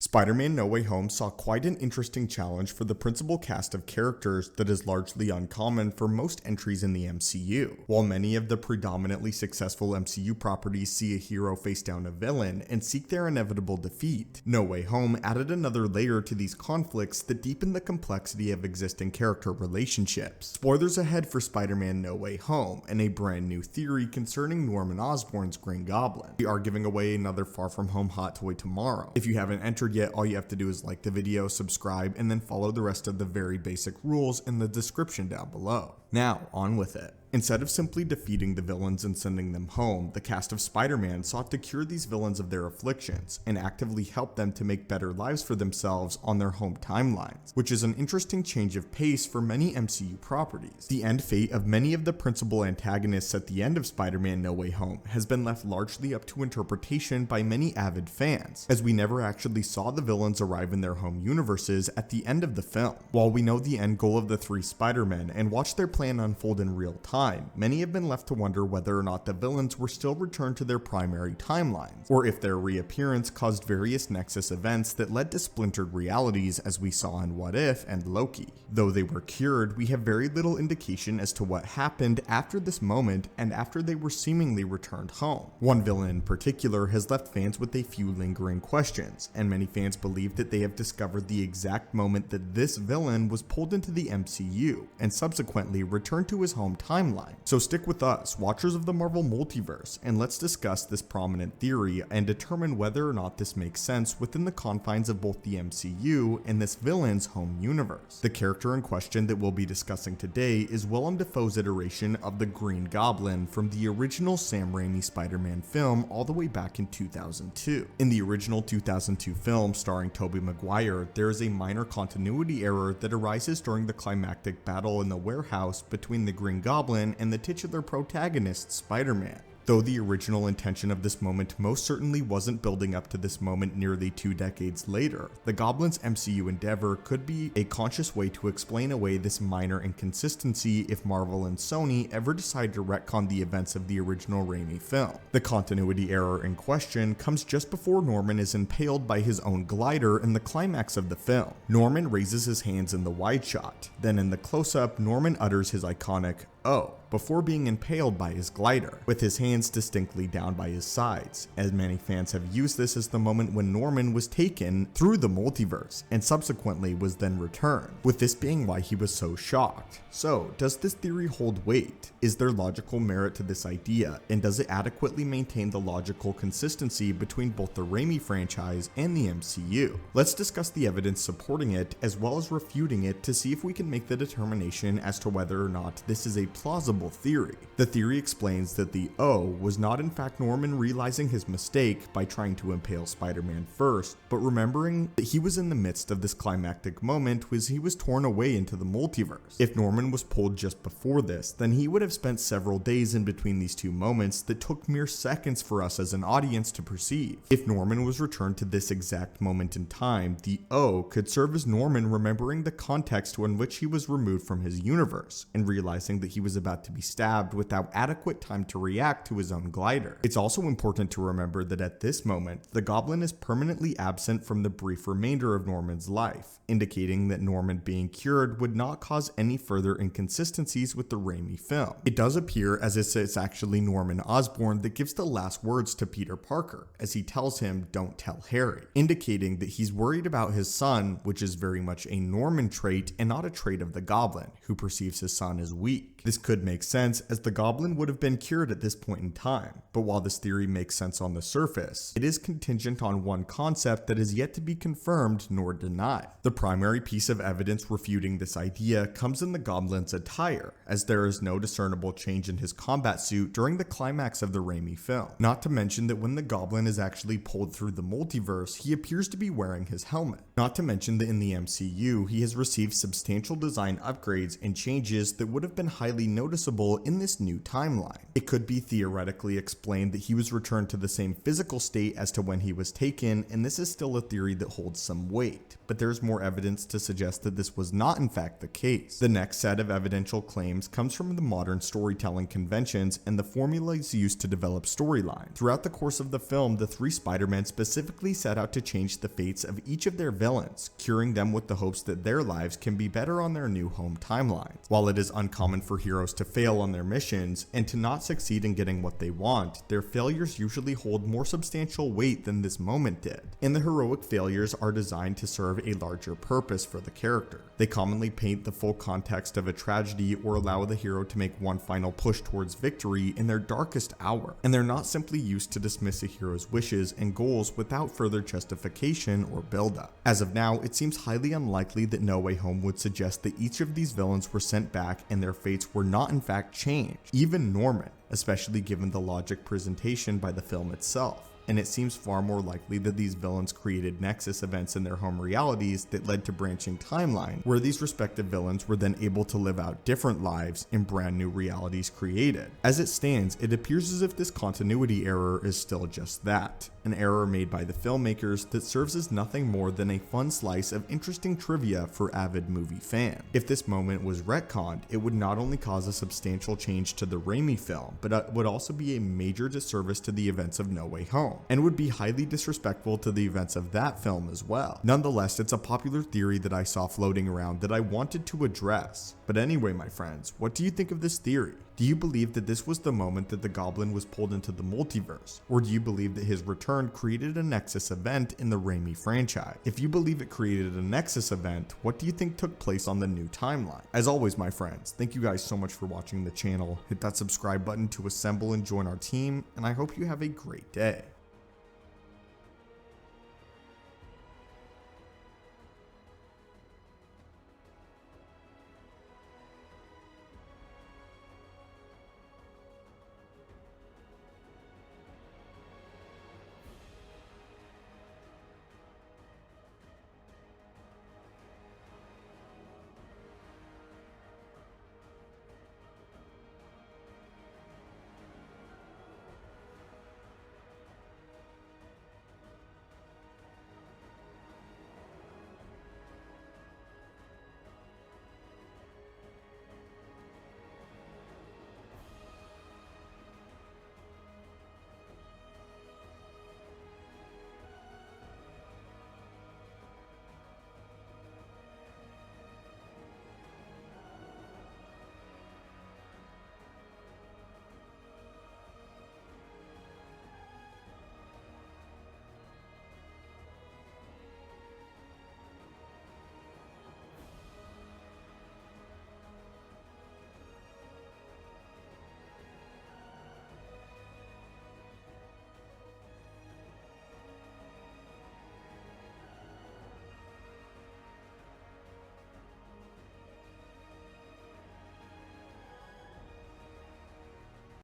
Spider-Man No Way Home saw quite an interesting challenge for the principal cast of characters that is largely uncommon for most entries in the MCU. While many of the predominantly successful MCU properties see a hero face down a villain and seek their inevitable defeat, No Way Home added another layer to these conflicts that deepen the complexity of existing character relationships. Spoilers ahead for Spider-Man No Way Home and a brand new theory concerning Norman Osborn's Green Goblin. We are giving away another Far From Home hot toy tomorrow. If you haven't entered yet, all you have to do is like the video, subscribe, and then follow the rest of the very basic rules in the description down below. Now, on with it. Instead of simply defeating the villains and sending them home, the cast of Spider-Man sought to cure these villains of their afflictions and actively help them to make better lives for themselves on their home timelines, which is an interesting change of pace for many MCU properties. The end fate of many of the principal antagonists at the end of Spider-Man No Way Home has been left largely up to interpretation by many avid fans, as we never actually saw the villains arrive in their home universes at the end of the film. While we know the end goal of the three Spider-Men and watch their plan unfold in real time, many have been left to wonder whether or not the villains were still returned to their primary timelines, or if their reappearance caused various Nexus events that led to splintered realities as we saw in What If and Loki. Though they were cured, we have very little indication as to what happened after this moment and after they were seemingly returned home. One villain in particular has left fans with a few lingering questions, and many fans believe that they have discovered the exact moment that this villain was pulled into the MCU and subsequently returned to his home timeline. So stick with us, watchers of the Marvel Multiverse, and let's discuss this prominent theory and determine whether or not this makes sense within the confines of both the MCU and this villain's home universe. The character in question that we'll be discussing today is Willem Dafoe's iteration of the Green Goblin from the original Sam Raimi Spider-Man film all the way back in 2002. In the original 2002 film starring Tobey Maguire, there is a minor continuity error that arises during the climactic battle in the warehouse between the Green Goblin and the titular protagonist, Spider-Man. Though the original intention of this moment most certainly wasn't building up to this moment nearly 2 decades later, the Goblin's MCU endeavor could be a conscious way to explain away this minor inconsistency if Marvel and Sony ever decide to retcon the events of the original Raimi film. The continuity error in question comes just before Norman is impaled by his own glider in the climax of the film. Norman raises his hands in the wide shot, then in the close-up, Norman utters his iconic "Oh," before being impaled by his glider, with his hands distinctly down by his sides, as many fans have used this as the moment when Norman was taken through the multiverse and subsequently was then returned, with this being why he was so shocked. So, does this theory hold weight? Is there logical merit to this idea, and does it adequately maintain the logical consistency between both the Raimi franchise and the MCU? Let's discuss the evidence supporting it as well as refuting it to see if we can make the determination as to whether or not this is a plausible theory. The theory explains that the O was not in fact Norman realizing his mistake by trying to impale Spider-Man first, but remembering that he was in the midst of this climactic moment as he was torn away into the multiverse. If Norman was pulled just before this, then he would have spent several days in between these two moments that took mere seconds for us as an audience to perceive. If Norman was returned to this exact moment in time, the O could serve as Norman remembering the context in which he was removed from his universe and realizing that he was about to be stabbed without adequate time to react to his own glider. It's also important to remember that at this moment, the Goblin is permanently absent from the brief remainder of Norman's life, indicating that Norman being cured would not cause any further inconsistencies with the Raimi film. It does appear as if it's actually Norman Osborn that gives the last words to Peter Parker, as he tells him, "Don't tell Harry," indicating that he's worried about his son, which is very much a Norman trait and not a trait of the Goblin, who perceives his son as weak. This could make sense, as the Goblin would have been cured at this point in time, but while this theory makes sense on the surface, it is contingent on one concept that is yet to be confirmed nor denied. The primary piece of evidence refuting this idea comes in the Goblin's attire, as there is no discernible change in his combat suit during the climax of the Raimi film. Not to mention that when the Goblin is actually pulled through the multiverse, he appears to be wearing his helmet. Not to mention that in the MCU, he has received substantial design upgrades and changes that would have been highly highly noticeable in this new timeline. It could be theoretically explained that he was returned to the same physical state as to when he was taken, and this is still a theory that holds some weight, but there's more evidence to suggest that this was not in fact the case. The next set of evidential claims comes from the modern storytelling conventions and the formulas used to develop storylines. Throughout the course of the film, the three Spider-Men specifically set out to change the fates of each of their villains, curing them with the hopes that their lives can be better on their new home timelines. While it is uncommon for heroes to fail on their missions and to not succeed in getting what they want, their failures usually hold more substantial weight than this moment did, and the heroic failures are designed to serve a larger purpose for the character. They commonly paint the full context of a tragedy or allow the hero to make one final push towards victory in their darkest hour, and they're not simply used to dismiss a hero's wishes and goals without further justification or buildup. As of now, it seems highly unlikely that No Way Home would suggest that each of these villains were sent back and their fates were not in fact changed, even Norman, especially given the logic presentation by the film itself. And it seems far more likely that these villains created nexus events in their home realities that led to branching timelines, where these respective villains were then able to live out different lives in brand new realities created. As it stands, it appears as if this continuity error is still just that, an error made by the filmmakers that serves as nothing more than a fun slice of interesting trivia for avid movie fans. If this moment was retconned, it would not only cause a substantial change to the Raimi film, but it would also be a major disservice to the events of No Way Home, and would be highly disrespectful to the events of that film as well. Nonetheless, it's a popular theory that I saw floating around that I wanted to address. But anyway, my friends, what do you think of this theory? Do you believe that this was the moment that the Goblin was pulled into the multiverse? Or do you believe that his return created a Nexus event in the Raimi franchise? If you believe it created a Nexus event, what do you think took place on the new timeline? As always, my friends, thank you guys so much for watching the channel. Hit that subscribe button to assemble and join our team, and I hope you have a great day.